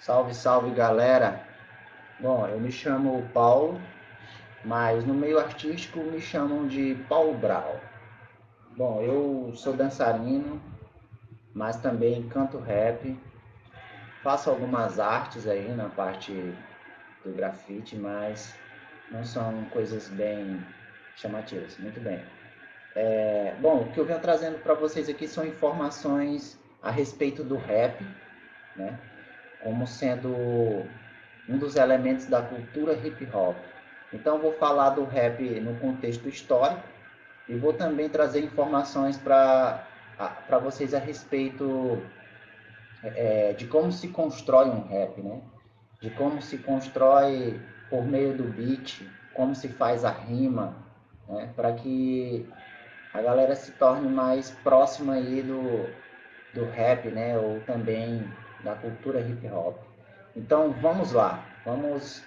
Salve, salve galera! Bom, eu me chamo Paulo, mas no meio artístico me chamam de Paulo Brau. Bom, eu sou dançarino, mas também canto rap, faço algumas artes aí na parte do grafite, mas não são coisas bem chamativas. Muito bem. Bom, o que eu venho trazendo para vocês aqui são informações a respeito do rap, né? Como sendo um dos elementos da cultura hip hop. Então, vou falar do rap no contexto histórico e vou também trazer informações para vocês a respeito de como se constrói um rap, né? De como se constrói por meio do beat, como se faz a rima, né? Para que a galera se torne mais próxima aí do rap, né? Ou também da cultura hip hop. Então, vamos lá, vamos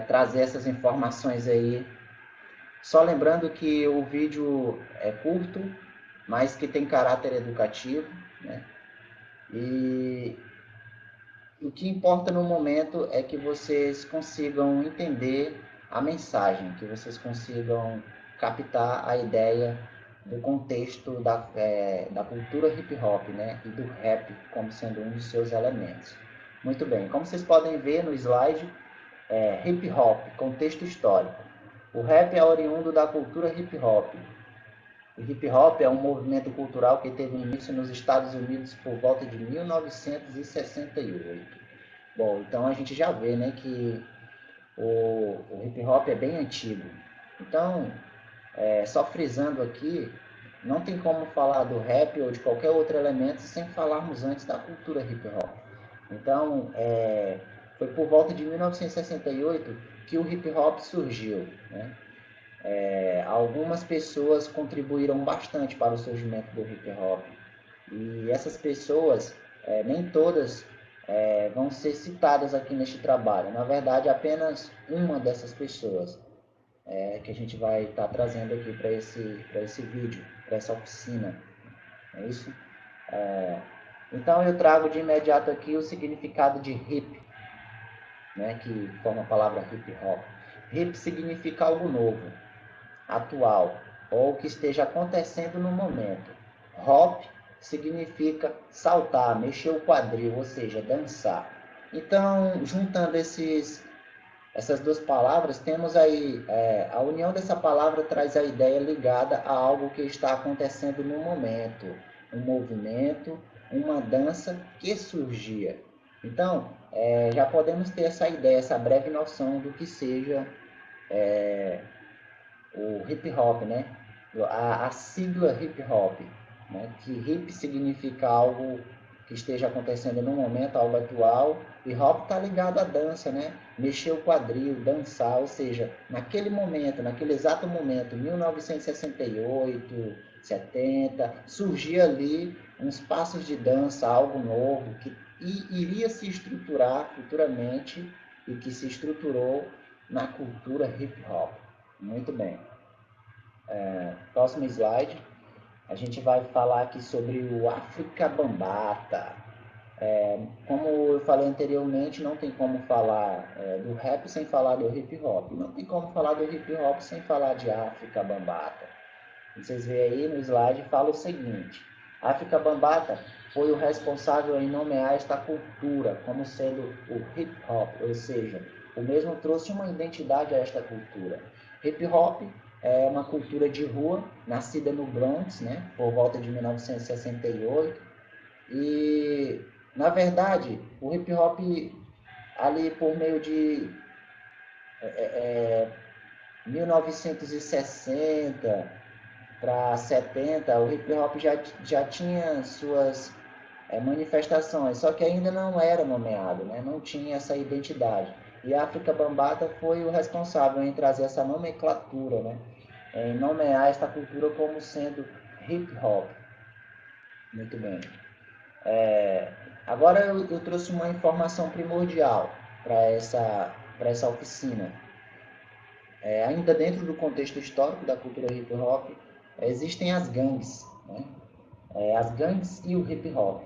trazer essas informações aí. Só lembrando que o vídeo é curto, mas que tem caráter educativo, né? E o que importa no momento é que vocês consigam entender a mensagem, que vocês consigam captar a ideia do contexto da cultura hip hop, né? E do rap como sendo um dos seus elementos. Muito bem, como vocês podem ver no slide, hip hop, contexto histórico. O rap é oriundo da cultura hip hop. O hip hop é um movimento cultural que teve início nos Estados Unidos por volta de 1968. Bom, então a gente já vê, né, que o hip hop é bem antigo. Então, só frisando aqui, não tem como falar do rap ou de qualquer outro elemento sem falarmos antes da cultura hip hop. Então, foi por volta de 1968 que o hip hop surgiu, né? Algumas pessoas contribuíram bastante para o surgimento do hip hop. E essas pessoas, nem todas vão ser citadas aqui neste trabalho. Na verdade, apenas uma dessas pessoas que a gente vai estar trazendo aqui para esse vídeo, para essa oficina. É isso? Então, eu trago de imediato aqui o significado de hip, né, que forma a palavra hip hop. Hip significa algo novo, atual, ou que esteja acontecendo no momento. Hop significa saltar, mexer o quadril, ou seja, dançar. Então, juntando essas duas palavras, temos aí, a união dessa palavra traz a ideia ligada a algo que está acontecendo no momento, um movimento, uma dança que surgia. Então, já podemos ter essa ideia, essa breve noção do que seja o hip hop, né? A sigla hip hop, né? Que hip significa algo que esteja acontecendo no momento, algo atual, e hop está ligado à dança, né? Mexer o quadril, dançar, ou seja, naquele momento, naquele exato momento, 1968, 70, surgia ali uns passos de dança, algo novo, que iria se estruturar futuramente e que se estruturou na cultura hip hop. Muito bem. Próximo slide. A gente vai falar aqui sobre o África Bambata. Como eu falei anteriormente, não tem como falar do rap sem falar do hip hop. Não tem como falar do hip hop sem falar de África Bambata. Vocês veem aí no slide, fala o seguinte: África Bambata foi o responsável em nomear esta cultura como sendo o hip hop, ou seja, o mesmo trouxe uma identidade a esta cultura. Hip hop é uma cultura de rua, nascida no Bronx, né, por volta de 1968, e na verdade o hip hop ali por meio de 1960 para 70, o hip hop já tinha suas manifestações, só que ainda não era nomeado, né? Não tinha essa identidade. E a África Bambata foi o responsável em trazer essa nomenclatura, né? Em nomear esta cultura como sendo hip hop. Muito bem. Agora eu trouxe uma informação primordial para essa oficina. Ainda dentro do contexto histórico da cultura hip hop, existem as gangues, né? As gangues e o hip hop.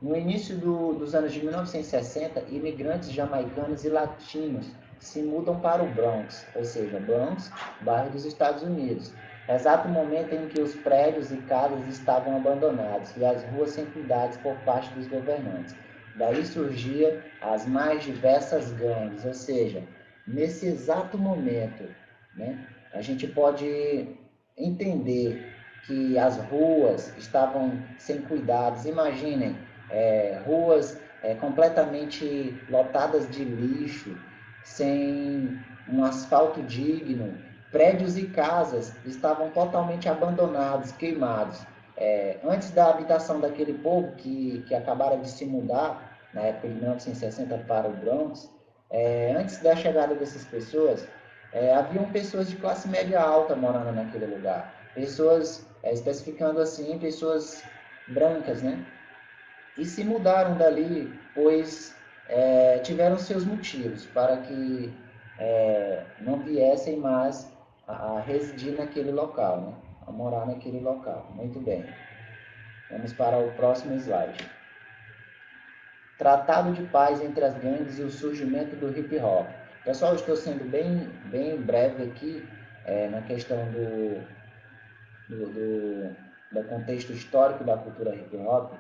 No início dos anos de 1960, imigrantes jamaicanos e latinos se mudam para o Bronx, ou seja, Bronx, bairro dos Estados Unidos. Exato momento em que os prédios e casas estavam abandonados e as ruas sem cuidados por parte dos governantes. Daí surgia as mais diversas gangues, ou seja, nesse exato momento, né, a gente pode entender que as ruas estavam sem cuidados. Imaginem, ruas completamente lotadas de lixo, sem um asfalto digno, prédios e casas estavam totalmente abandonados, queimados. Antes da habitação daquele povo que acabara de se mudar, na época de 1960, para o Bronx, antes da chegada dessas pessoas, haviam pessoas de classe média alta morando naquele lugar. Pessoas, especificando assim, pessoas brancas, né? E se mudaram dali, pois tiveram seus motivos para que não viessem mais a residir naquele local, né? A morar naquele local. Muito bem. Vamos para o próximo slide. Tratado de paz entre as gangues e o surgimento do hip hop. Pessoal, estou sendo bem breve aqui na questão do contexto histórico da cultura hip hop,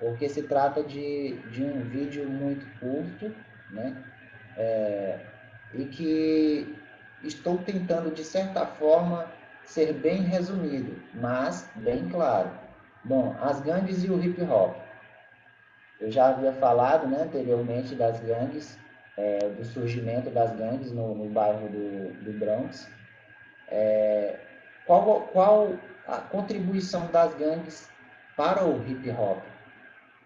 porque se trata de um vídeo muito curto, né? E que estou tentando, de certa forma, ser bem resumido, mas bem claro. Bom, as gangues e o hip hop. Eu já havia falado, né, anteriormente das gangues, do surgimento das gangues no bairro do Bronx. Qual a contribuição das gangues para o hip hop?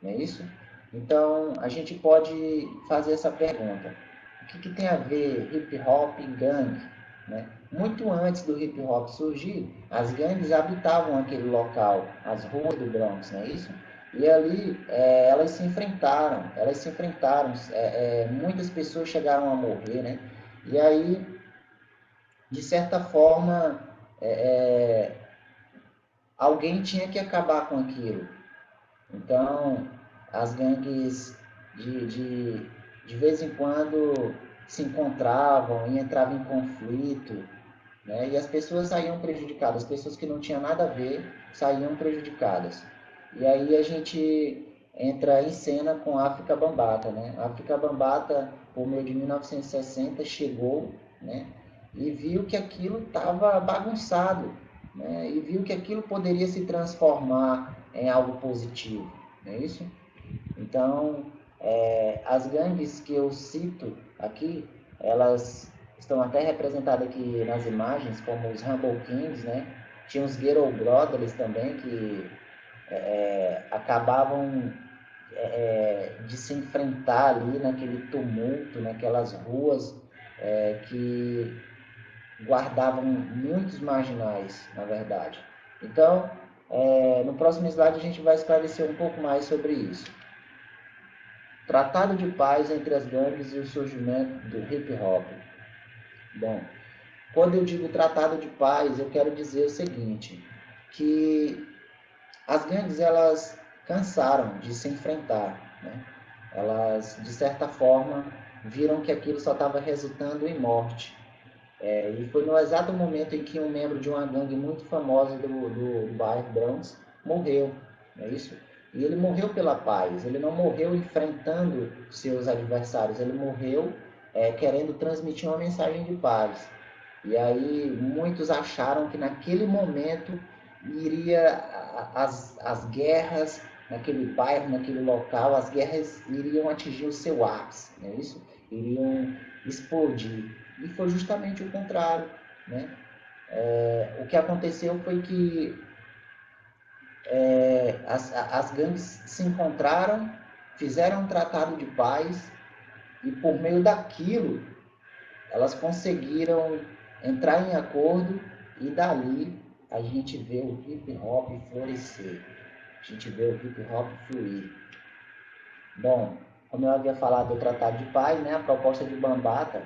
Não é isso? Então, a gente pode fazer essa pergunta. O que tem a ver hip hop e gangue? Né? Muito antes do hip hop surgir, as gangues habitavam aquele local, as ruas do Bronx, não é isso? E ali elas se enfrentaram, muitas pessoas chegaram a morrer, né? E aí, de certa forma, alguém tinha que acabar com aquilo. Então, as gangues de vez em quando se encontravam e entravam em conflito, né? E as pessoas saíam prejudicadas, as pessoas que não tinham nada a ver saíam prejudicadas. E aí a gente entra em cena com a África Bambata, né? A África Bambata, por meio de 1960, chegou, né? E viu que aquilo estava bagunçado, né? E viu que aquilo poderia se transformar em algo positivo, não é isso? Então, as gangues que eu cito aqui, elas estão até representadas aqui nas imagens, como os Humble Kings, né? Tinha os Ghetto Brothers também, que acabavam de se enfrentar ali naquele tumulto, naquelas ruas que guardavam muitos marginais, na verdade. Então, no próximo slide a gente vai esclarecer um pouco mais sobre isso. Tratado de paz entre as gangues e o surgimento do hip hop. Bom, quando eu digo tratado de paz, eu quero dizer o seguinte, que as gangues elas cansaram de se enfrentar, né? Elas, de certa forma, viram que aquilo só estava resultando em morte. E foi no exato momento em que um membro de uma gangue muito famosa do bairro Bronx morreu, não é isso? E ele morreu pela paz, ele não morreu enfrentando seus adversários, ele morreu querendo transmitir uma mensagem de paz. E aí muitos acharam que naquele momento iria as guerras naquele bairro, naquele local, as guerras iriam atingir o seu ápice, não é isso? Iriam explodir. E foi justamente o contrário, né? O que aconteceu foi que as gangues se encontraram, fizeram um tratado de paz e por meio daquilo elas conseguiram entrar em acordo e dali a gente vê o hip hop florescer, a gente vê o hip hop fluir. Bom, como eu havia falado do Tratado de Paz, né, a proposta de Bambata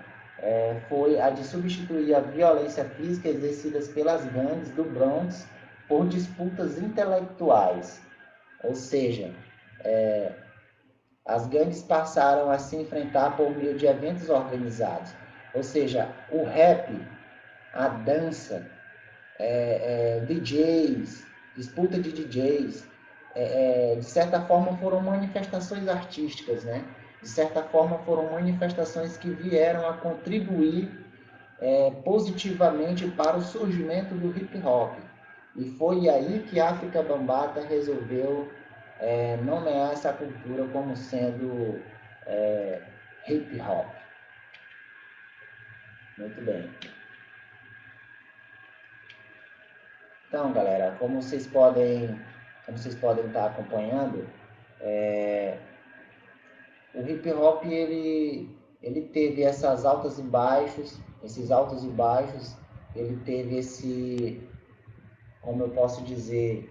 foi a de substituir a violência física exercida pelas gangues do Bronx por disputas intelectuais. Ou seja, as gangues passaram a se enfrentar por meio de eventos organizados. Ou seja, o rap, a dança, DJs, disputa de DJs, de certa forma foram manifestações artísticas, né? De certa forma foram manifestações que vieram a contribuir positivamente para o surgimento do hip hop. E foi aí que a África Bambaataa resolveu nomear essa cultura como sendo hip hop. Muito bem. Então, galera, como vocês podem estar acompanhando, o hip hop ele teve essas altas e baixos, ele teve como eu posso dizer,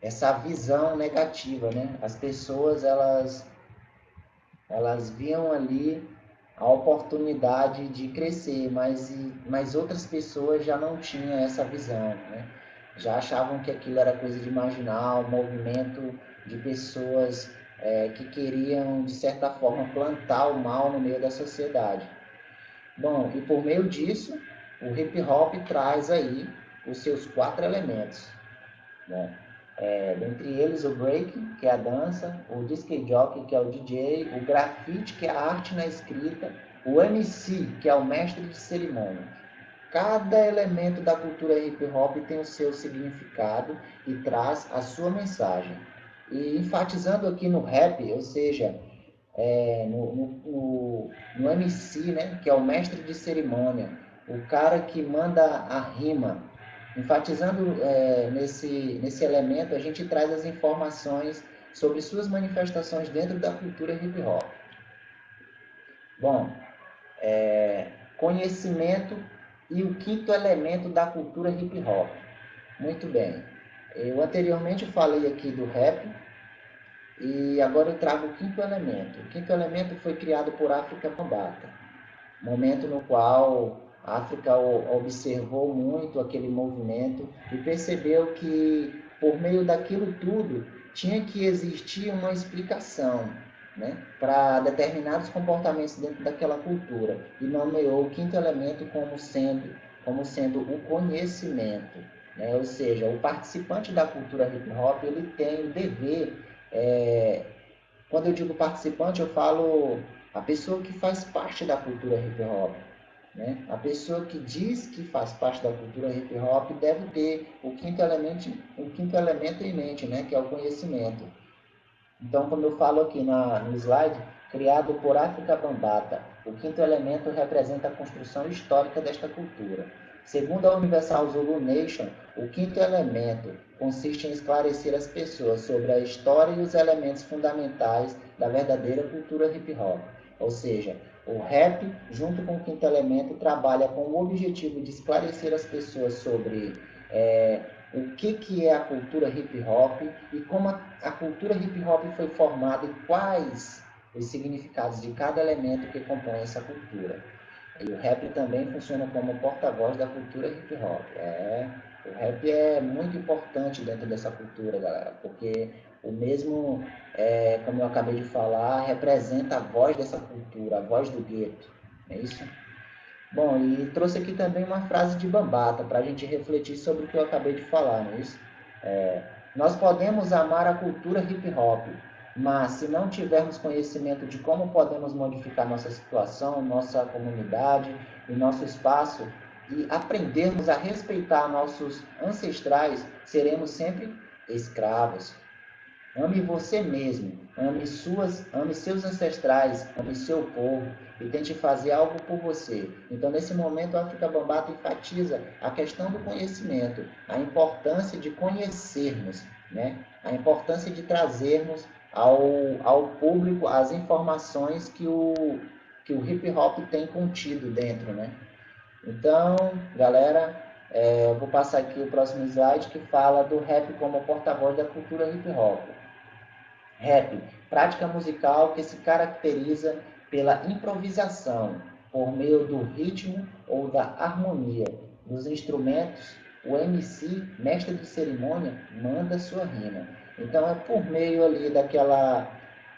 essa visão negativa, né? As pessoas elas viam ali a oportunidade de crescer, mas outras pessoas já não tinham essa visão, né? Já achavam que aquilo era coisa de marginal, movimento de pessoas que queriam, de certa forma, plantar o mal no meio da sociedade. Bom, e por meio disso, o hip hop traz aí os seus 4 elementos, né? Dentre eles o break, que é a dança, o disc jockey, que é o DJ, o grafite, que é a arte na escrita, o MC, que é o mestre de cerimônia. Cada elemento da cultura hip hop tem o seu significado e traz a sua mensagem. E enfatizando aqui no rap, ou seja, no MC, né, que é o mestre de cerimônia, o cara que manda a rima. Enfatizando nesse elemento, a gente traz as informações sobre suas manifestações dentro da cultura hip hop. Bom, conhecimento e o 5º elemento da cultura hip hop. Muito bem. Eu anteriormente falei aqui do rap e agora eu trago o 5º elemento. O 5º elemento foi criado por África Bambaataa, momento no qual a África observou muito aquele movimento e percebeu que, por meio daquilo tudo, tinha que existir uma explicação, né, para determinados comportamentos dentro daquela cultura, e nomeou o 5º elemento como sendo o conhecimento, né? Ou seja, o participante da cultura hip hop ele tem o dever, quando eu digo participante, eu falo a pessoa que faz parte da cultura hip hop, né? A pessoa que diz que faz parte da cultura hip hop deve ter o 5º elemento em mente, né? Que é o conhecimento. Então, como eu falo aqui no slide, criado por África Bambaataa, o 5º elemento representa a construção histórica desta cultura. Segundo a Universal Zulu Nation, o 5º elemento consiste em esclarecer as pessoas sobre a história e os elementos fundamentais da verdadeira cultura hip hop. Ou seja, o rap, junto com o 5º elemento, trabalha com o objetivo de esclarecer as pessoas sobre o que é a cultura hip hop e como a cultura hip hop foi formada e quais os significados de cada elemento que compõe essa cultura. E o rap também funciona como porta-voz da cultura hip hop. O rap é muito importante dentro dessa cultura, galera, porque o mesmo, como eu acabei de falar, representa a voz dessa cultura, a voz do gueto, não é isso? Bom, e trouxe aqui também uma frase de Bambaataa para a gente refletir sobre o que eu acabei de falar, não é isso? Nós podemos amar a cultura hip hop, mas se não tivermos conhecimento de como podemos modificar nossa situação, nossa comunidade e nosso espaço, e aprendermos a respeitar nossos ancestrais, seremos sempre escravos. Ame você mesmo, ame seus ancestrais, ame seu povo e tente fazer algo por você. Então, nesse momento, a África Bambaataa enfatiza a questão do conhecimento, a importância de conhecermos, né? A importância de trazermos ao público as informações que o hip hop tem contido dentro, né? Então, galera, eu vou passar aqui o próximo slide que fala do rap como porta-voz da cultura hip hop. Rap, prática musical que se caracteriza pela improvisação, por meio do ritmo ou da harmonia dos instrumentos. O MC, mestre de cerimônia, manda sua rima. Então é por meio ali daquela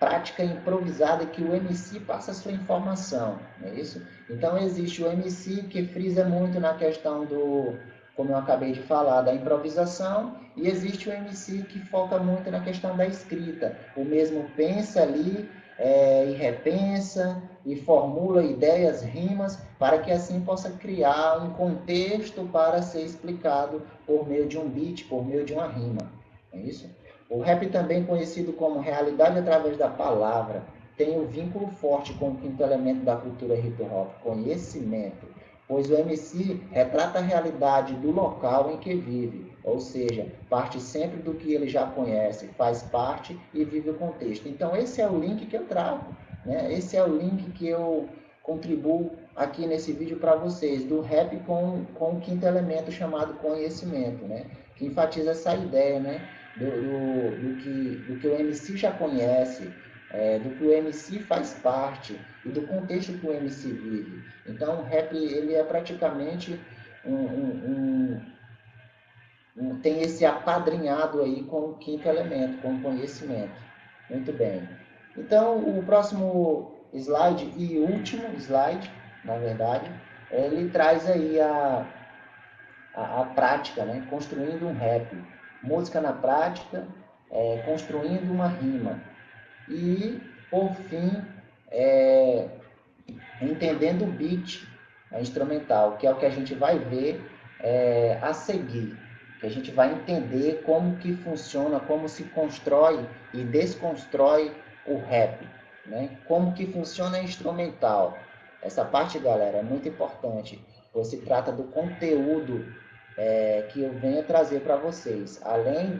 prática improvisada que o MC passa a sua informação, não é isso? Então existe o MC que frisa muito na questão do, como eu acabei de falar, da improvisação, e existe o MC que foca muito na questão da escrita. O mesmo pensa ali e repensa e formula ideias, rimas, para que assim possa criar um contexto para ser explicado por meio de um beat, por meio de uma rima, é isso? O rap, também conhecido como realidade através da palavra, tem um vínculo forte com o quinto elemento da cultura hip hop, conhecimento, pois o MC retrata a realidade do local em que vive, ou seja, parte sempre do que ele já conhece, faz parte e vive o contexto. Então esse é o link que eu trago, né? Esse é o link que eu contribuo aqui nesse vídeo para vocês, do rap com o quinto elemento chamado conhecimento, né? Que enfatiza essa ideia, né? Do que o MC já conhece, do que o MC faz parte e do contexto que o MC vive. Então, o rap ele é praticamente tem esse apadrinhado aí com o quinto elemento, com o conhecimento. Muito bem. Então, o próximo slide e último slide, na verdade, ele traz aí a prática, né? Construindo um rap. Música na prática, construindo uma rima. E, por fim, entendendo o beat instrumental, que é o que a gente vai ver a seguir, que a gente vai entender como que funciona, como se constrói e desconstrói o rap, né? Como que funciona a instrumental. Essa parte, galera, é muito importante, pois se trata do conteúdo que eu venho trazer para vocês. Além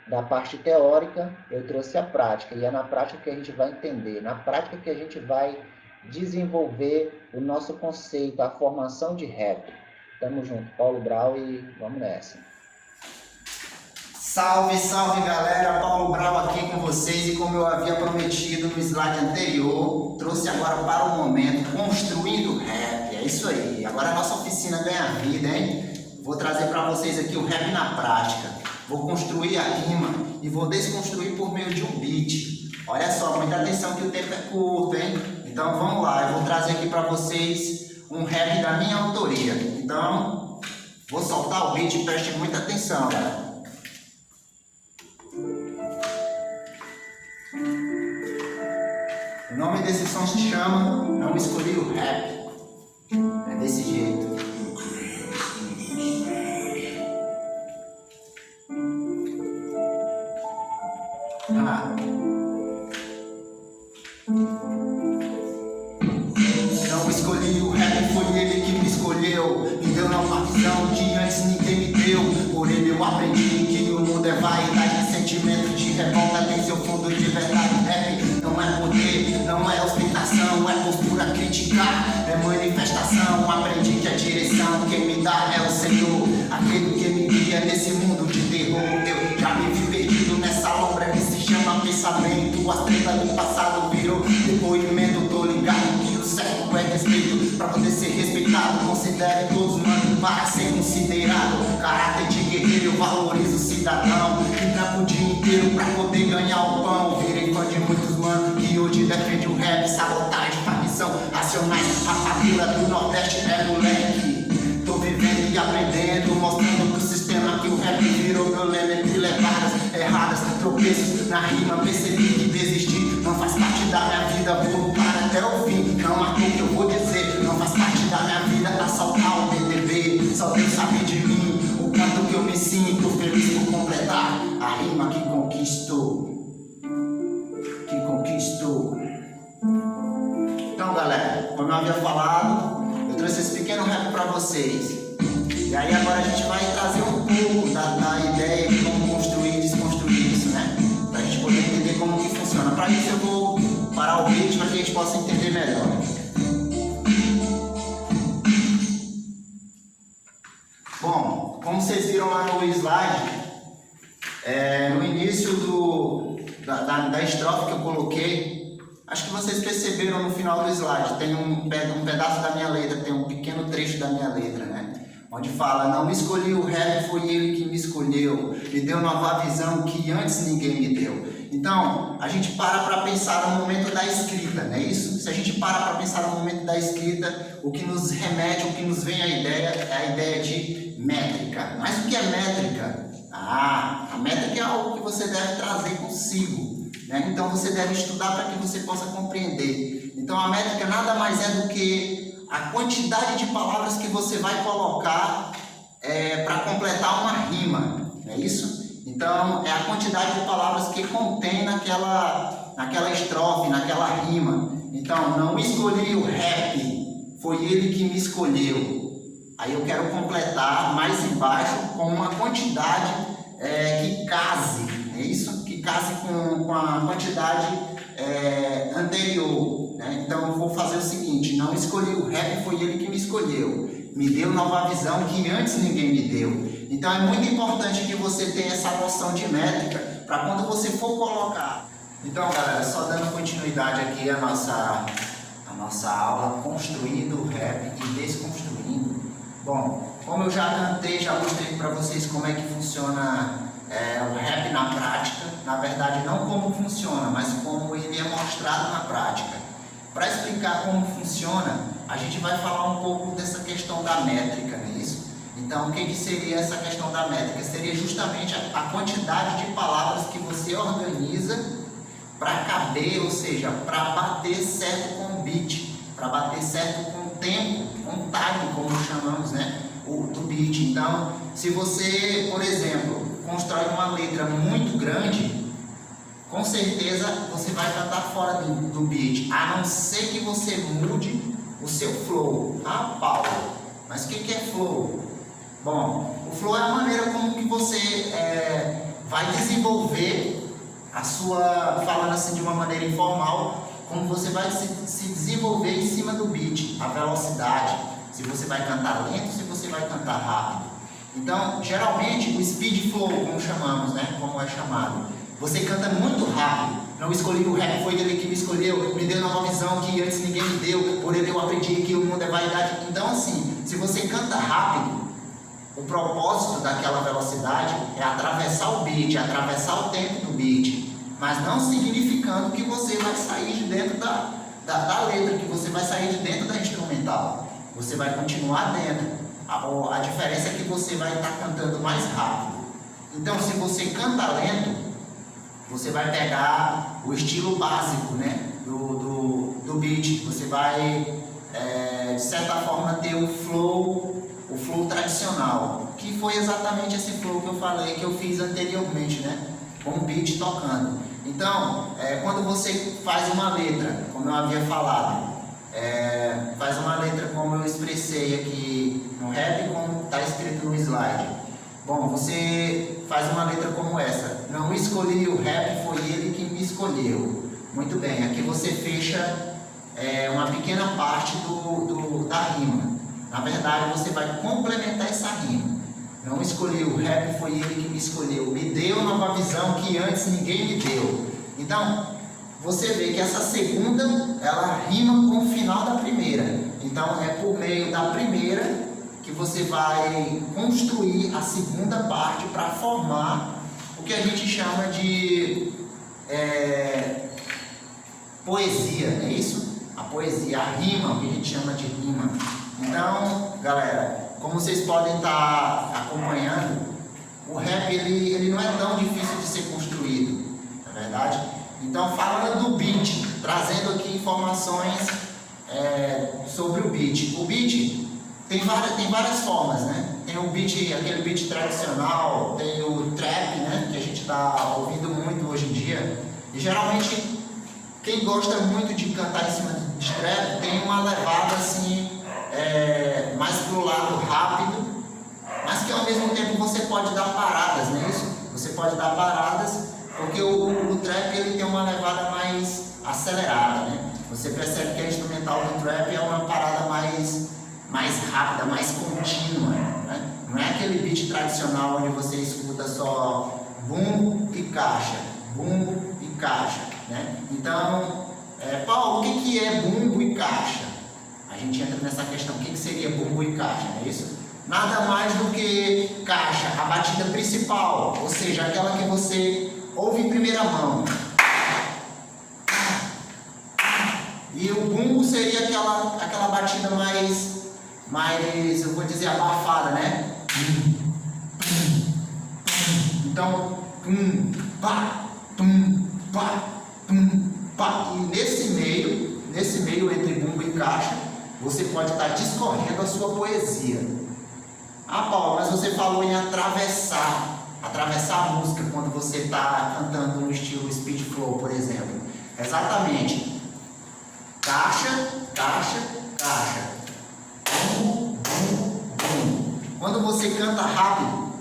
da parte teórica, eu trouxe a prática, e é na prática que a gente vai entender, na prática que a gente vai desenvolver o nosso conceito, a formação de rap. Tamo junto, Paulo Brau, e vamos nessa. Salve, salve galera, Paulo Brau aqui com vocês, e como eu havia prometido no slide anterior, trouxe agora para o momento Construindo Rap. É isso aí, agora a nossa oficina ganha vida, hein? Vou trazer para vocês aqui o rap na prática. Vou construir a rima e vou desconstruir por meio de um beat. Olha só, muita atenção que o tempo é curto, hein? Então vamos lá, eu vou trazer aqui para vocês um rap da minha autoria. Então, vou soltar o beat e preste muita atenção, galera. O nome desse som se chama Não Escolhi o Rap. É desse jeito. Não escolhi o rap, foi ele que me escolheu. Me deu uma visão que antes ninguém me deu. Por ele eu aprendi que o mundo é vaidade. Sentimento de revolta tem seu fundo de verdade. Rap não é poder, não é ostentação, é postura criticar, é manifestação. Aprendi que a direção quem me dá é o Senhor, aquele que me guia nesse mundo de terror. Eu já me vi perdido nessa lombra que se chama pensamento. As tretas do passado virou depoimento. Tô ligado que o certo é respeito, pra poder ser respeitado. Considere todos humanos para ser considerado. Caráter de guerreiro, eu valorizo o cidadão que trampa o dia inteiro pra poder ganhar o pão. Virei fã de muitos manos que hoje defende o rap. Sabotagem, facção, racionais, rapadura do Nordeste é moleque. Tô vivendo e aprendendo, mostrando pro sistema que o rap virou meu lema. Entre levadas erradas, tropeços na rima, percebi que desistir não faz parte da minha vida. Vou lutar até o fim, não há o que eu vou dizer. Não faz parte da minha vida assaltar o BTV. Só Deus sabe de mim, o quanto que eu me sinto feliz por completar a rima que conquistou. Que conquistou. Então galera, como eu havia falado, eu trouxe esse pequeno rap pra vocês. E aí agora a gente vai trazer um pouco da ideia de como construir e desconstruir isso, né? Pra gente poder entender como que funciona. Pra isso eu vou parar o vídeo para que a gente possa entender melhor. Bom, como vocês viram lá no slide, no início da estrofe que eu coloquei, acho que vocês perceberam no final do slide, tem um pedaço da minha letra, tem um pequeno trecho da minha letra, né? onde fala: não escolhi o rap, foi ele que me escolheu, me deu nova visão que antes ninguém me deu. Então, a gente para pensar no momento da escrita, não é isso? Se a gente para pensar no momento da escrita, o que nos remete, o que nos vem à ideia é a ideia de métrica. Mas o que é métrica? A métrica é algo que você deve trazer consigo, né? Então você deve estudar para que você possa compreender. Então a métrica nada mais é do que a quantidade de palavras que você vai colocar para completar uma rima, não é isso? Então é a quantidade de palavras que contém naquela estrofe, naquela rima. Então, não escolhi o rap, foi ele que me escolheu. Aí eu quero completar mais embaixo com uma quantidade que case, é isso? Que case com a quantidade anterior, né? Então eu vou fazer o seguinte: não escolhi o rap, foi ele que me escolheu. Me deu nova visão que antes ninguém me deu. Então é muito importante que você tenha essa noção de métrica para quando você for colocar. Então, galera, só dando continuidade aqui à nossa aula, construindo o rap e desconstruindo. Bom, como eu já cantei, já mostrei para vocês como é que funciona o rap na prática. Na verdade, não como funciona, mas como ele é mostrado na prática. Para explicar como funciona, a gente vai falar um pouco dessa questão da métrica, não é isso? Então, o que seria essa questão da métrica? Seria justamente a quantidade de palavras que você organiza para caber, ou seja, para bater certo com o beat, para bater certo com o tempo, com o time, como chamamos, né, do beat. Então, se você, por exemplo, constrói uma letra muito grande, com certeza você vai cantar fora do beat, a não ser que você mude o seu flow. Ah, Paulo, mas o que é flow? Bom, o flow é a maneira como que você vai desenvolver a sua, falando assim de uma maneira informal, como você vai se desenvolver em cima do beat, a velocidade, se você vai cantar lento, se você vai cantar rápido. Então, geralmente, o speed flow, como chamamos, né, como é chamado, você canta muito rápido. Não escolhi o rap, foi ele que me escolheu, me deu uma visão que antes ninguém me deu, por ele eu aprendi que o mundo é vaidade. Então, assim, se você canta rápido, o propósito daquela velocidade é atravessar o beat, atravessar o tempo do beat, mas não significando que você vai sair de dentro da letra, que você vai sair de dentro da instrumental. Você vai continuar dentro. A diferença é que você vai estar cantando mais rápido. Então, se você canta lento, você vai pegar o estilo básico, né, do beat. Você vai, de certa forma, ter o flow tradicional, que foi exatamente esse flow que eu falei, que eu fiz anteriormente, né, com o beat tocando. Então, quando você faz uma letra, como eu havia falado, faz uma letra como eu expressei aqui no rap, como está escrito no slide. Bom, você faz uma letra como essa: não escolhi o rap, foi ele que me escolheu. Muito bem, aqui você fecha uma pequena parte da rima. Na verdade, você vai complementar essa rima. Não escolhi o rap, foi ele que me escolheu. Me deu nova visão que antes ninguém me deu. Então, você vê que essa segunda, ela rima com o final da primeira. Então, é por meio da primeira que você vai construir a segunda parte para formar o que a gente chama de poesia, não é isso? A poesia, a rima, o que a gente chama de rima. Então, galera, como vocês podem estar acompanhando, o rap ele não é tão difícil de ser construído, não é verdade? Então, falando do beat, trazendo aqui informações sobre o beat. O beat tem várias formas, né? Tem o beat, aquele beat tradicional, tem o trap, né, que a gente está ouvindo muito hoje em dia. E geralmente, quem gosta muito de cantar em cima de trap tem uma levada assim, mais pro lado rápido, mas que ao mesmo tempo você pode dar paradas, não é isso? Você pode dar paradas, porque o trap ele tem uma levada mais acelerada, né? Você percebe que a instrumental do trap é uma parada mais rápida, mais contínua, né? Não é aquele beat tradicional onde você escuta só bumbo e caixa, né? Então, Paulo, o que é bumbo e caixa? A gente entra nessa questão, o que seria bumbo e caixa, não é isso? nada mais do que caixa, a batida principal, ou seja, aquela que você ouve em primeira mão. E o bumbo seria aquela batida mais, eu vou dizer, abafada, né? Então, pá, pá, pá. E nesse meio entre bumbo e caixa, você pode estar discorrendo a sua poesia. Ah, Paulo, mas você falou em atravessar a música quando você está cantando no estilo speed flow, por exemplo. Exatamente. Caixa, caixa, caixa. Bum, bum, bum. Quando você canta rápido,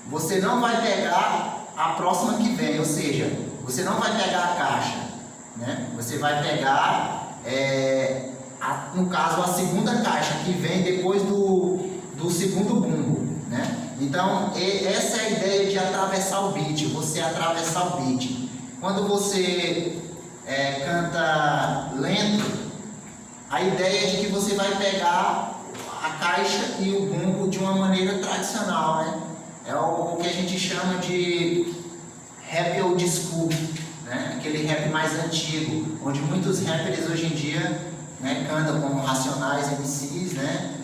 você não vai pegar a próxima que vem, ou seja, você não vai pegar a caixa, né? Você vai pegar, no caso, a segunda caixa que vem depois do segundo bumbo, né? Então, essa é a ideia de atravessar o beat, você atravessar o beat. Quando você canta lento, a ideia é de que você vai pegar a caixa e o bumbo de uma maneira tradicional, né? É o que a gente chama de rap old school, né? Aquele rap mais antigo, onde muitos rappers hoje em dia, né, cantam como Racionais, MCs, né?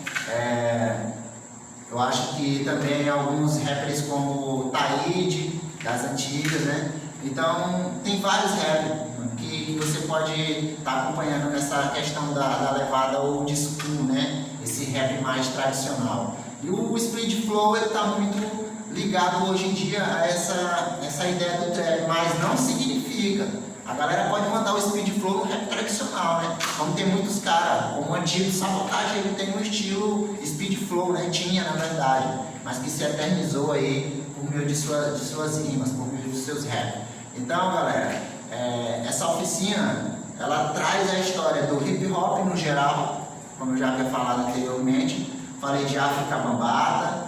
Eu acho que também alguns rappers como Taíde, das antigas, né? Então, tem vários rappers que você pode estar acompanhando nessa questão da levada old school, né? Esse rap mais tradicional. E o speed flow está muito ligado hoje em dia a essa ideia do trap, mas não significa. A galera pode mandar o speed flow no rap tradicional, né? Como tem muitos caras, como o antigo Sabotagem, ele tem um estilo speed flow, né? Tinha, na verdade, mas que se eternizou aí por meio de suas rimas, por meio dos seus rap. Então, galera, essa oficina, ela traz a história do hip hop no geral, como eu já havia falado anteriormente. Falei de África Bambata,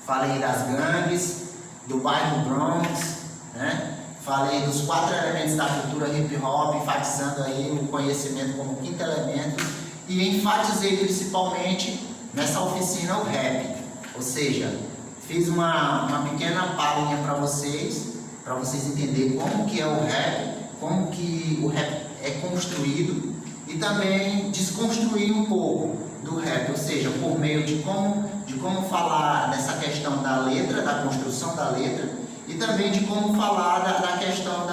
falei das gangues, do bairro Bronx, né? Falei dos 4 elementos da cultura hip hop, enfatizando aí o conhecimento como 5º elemento, e enfatizei principalmente nessa oficina o rap, ou seja, fiz uma pequena palhinha para vocês entenderem como que é o rap, como que o rap é construído, e também desconstruir um pouco do rap, ou seja, por meio de como falar dessa questão da letra, da construção da letra, e também de como falar da questão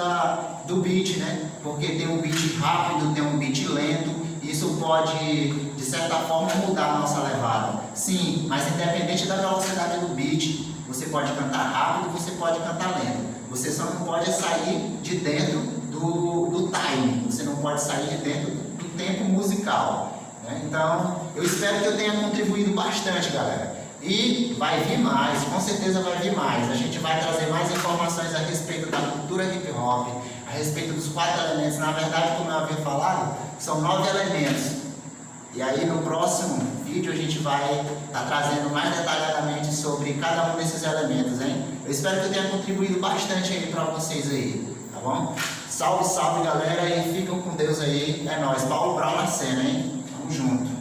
do beat, né? Porque tem um beat rápido, tem um beat lento, e isso pode, de certa forma, mudar a nossa levada. Sim, mas independente da velocidade do beat, você pode cantar rápido, você pode cantar lento. Você só não pode sair de dentro do time, você não pode sair de dentro do tempo musical, né? Então, eu espero que eu tenha contribuído bastante, galera. E vai vir mais, com certeza vai vir mais. A gente vai trazer mais informações a respeito da cultura hip hop, a respeito dos 4 elementos. Na verdade, como eu havia falado, são 9 elementos. E aí no próximo vídeo a gente vai estar trazendo mais detalhadamente sobre cada um desses elementos, hein? Eu espero que eu tenha contribuído bastante aí para vocês aí, tá bom? Salve, salve, galera, e ficam com Deus aí. É nóis, Paulo Brown na cena, hein? Tamo junto.